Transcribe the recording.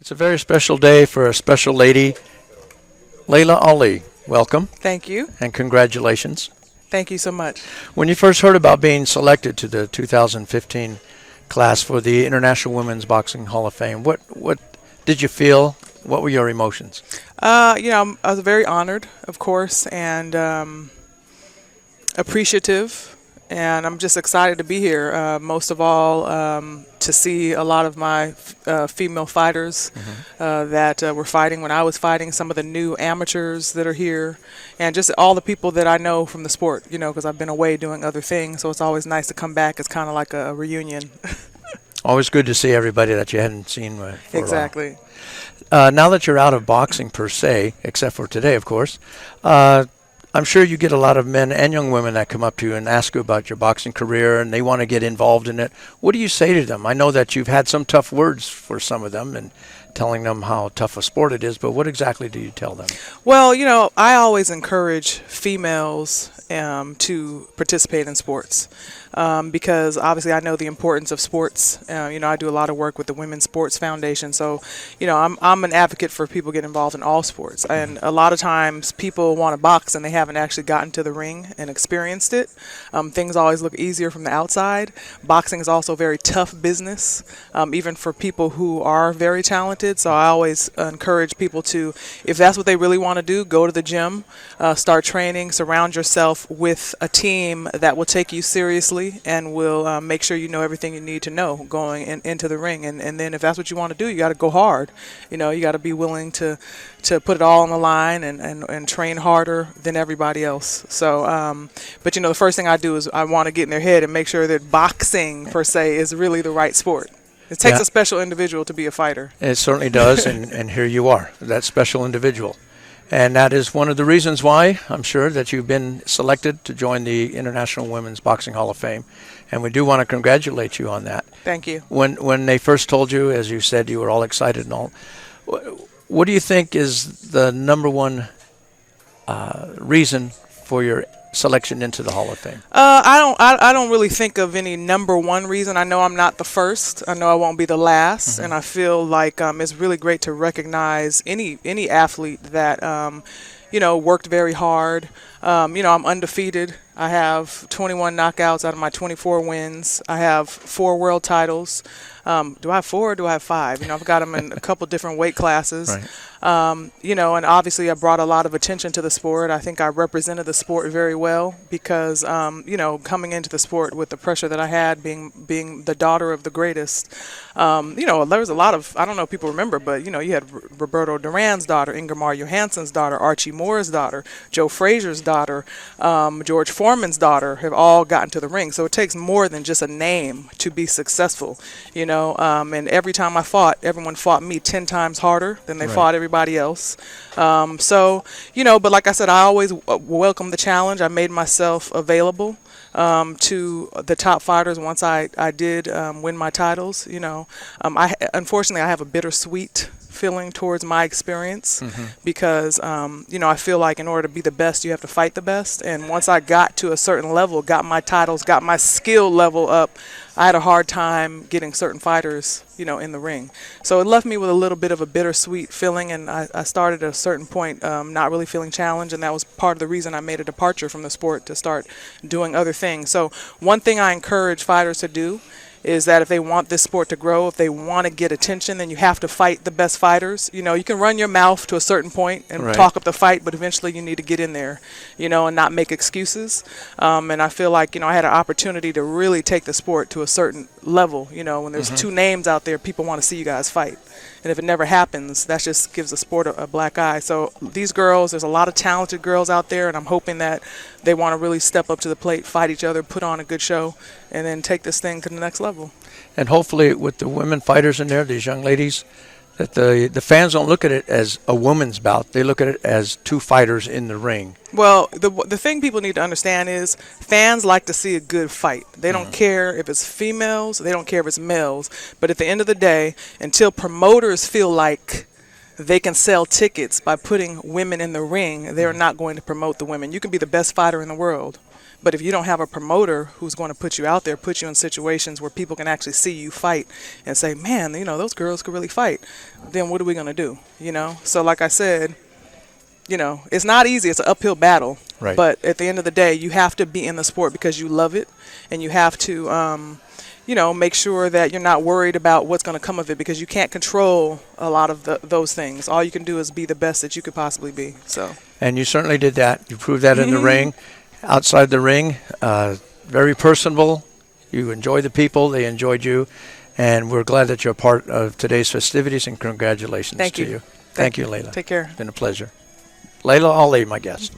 It's a very special day for a special lady. Laila Ali, welcome Thank you. and congratulations. Thank you so much. When you first heard about being selected to the 2015 class for the International Women's Boxing Hall of Fame, what did you feel? What were your emotions? I was very honored, of course, and appreciative, and I'm just excited to be here. Most of all, to see a lot of my female fighters that were fighting when I was fighting, some of the new amateurs that are here, and just all the people that I know from the sport, because I've been away doing other things, so it's always nice to come back. It's kind of like a reunion. Always good to see everybody that you hadn't seen for Exactly. a while. Now that you're out of boxing per se, except for today, of course, I'm sure you get a lot of men and young women that come up to you and ask you about your boxing career, and they want to get involved in it. What do you say to them? I know that you've had some tough words for some of them and telling them how tough a sport it is, but what exactly do you tell them? Well, I always encourage females to participate in sports because obviously I know the importance of sports. I do a lot of work with the Women's Sports Foundation, so I'm an advocate for people getting involved in all sports. And a lot of times people want to box and they haven't actually gotten to the ring and experienced it. Things always look easier from the outside. Boxing is also a very tough business, even for people who are very talented. So I always encourage people to, if that's what they really want to do, go to the gym, start training, surround yourself with a team that will take you seriously and will make sure you know everything you need to know going into the ring. And then if that's what you want to do, you got to go hard. You got to be willing to put it all on the line and train harder than everybody else. So, but the first thing I do is I want to get in their head and make sure that boxing per se is really the right sport. It takes a special individual to be a fighter. It certainly does, and here you are, that special individual. And that is one of the reasons why I'm sure that you've been selected to join the International Women's Boxing Hall of Fame. And we do want to congratulate you on that. Thank you. When they first told you, as you said, you were all excited and all, what do you think is the number one reason for your selection into the Hall of Fame? I don't really think of any number one reason. I know I'm not the first. I know I won't be the last, and I feel like it's really great to recognize any athlete that worked very hard. I'm undefeated. I have 21 knockouts out of my 24 wins. I have 4 world titles. Do I have 4 or do I have 5? I've got them in a couple different weight classes. Right. And obviously I brought a lot of attention to the sport. I think I represented the sport very well because, coming into the sport with the pressure that I had, being the daughter of the greatest, there was a lot of, I don't know if people remember, but, you had Roberto Duran's daughter, Ingemar Johansson's daughter, Archie Moore's daughter, Joe Frazier's daughter, George Foreman's daughter have all gotten to the ring. So it takes more than just a name to be successful, and every time I fought, everyone fought me 10 times harder than they fought everybody else. But like I said, I always welcome the challenge. I made myself available to the top fighters once I did win my titles. Unfortunately, I have a bittersweet feeling towards my experience because I feel like in order to be the best you have to fight the best, and once I got to a certain level, got my titles, got my skill level up, I had a hard time getting certain fighters in the ring. So it left me with a little bit of a bittersweet feeling, and I started at a certain point not really feeling challenged, and that was part of the reason I made a departure from the sport to start doing other things. So one thing I encourage fighters to do is that if they want this sport to grow, if they want to get attention, then you have to fight the best fighters. You can run your mouth to a certain point and talk up the fight, but eventually you need to get in there, and not make excuses. And I feel like, I had an opportunity to really take the sport to a certain level. When there's 2 names out there, people want to see you guys fight. And if it never happens, that just gives the sport a black eye. So these girls, there's a lot of talented girls out there, and I'm hoping that they want to really step up to the plate, fight each other, put on a good show, and then take this thing to the next level. And hopefully with the women fighters in there, these young ladies, that the fans don't look at it as a women's bout. They look at it as 2 fighters in the ring. Well, the thing people need to understand is fans like to see a good fight. They don't care if it's females. They don't care if it's males. But at the end of the day, until promoters feel like they can sell tickets by putting women in the ring, they're not going to promote the women. You can be the best fighter in the world. But if you don't have a promoter who's going to put you out there, put you in situations where people can actually see you fight and say, man, you know, those girls could really fight, then what are we going to do? You know? So like I said, you know, it's not easy. It's an uphill battle. Right. But at the end of the day, you have to be in the sport because you love it, and you have to, you know, make sure that you're not worried about what's going to come of it, because you can't control a lot of those things. All you can do is be the best that you could possibly be. So. And you certainly did that. You proved that in the ring. Outside the ring, very personable. You enjoy the people. They enjoyed you. And we're glad that you're a part of today's festivities, and congratulations to you. Thank you, Laila. Take care. It's been a pleasure. Laila Ali, my guest.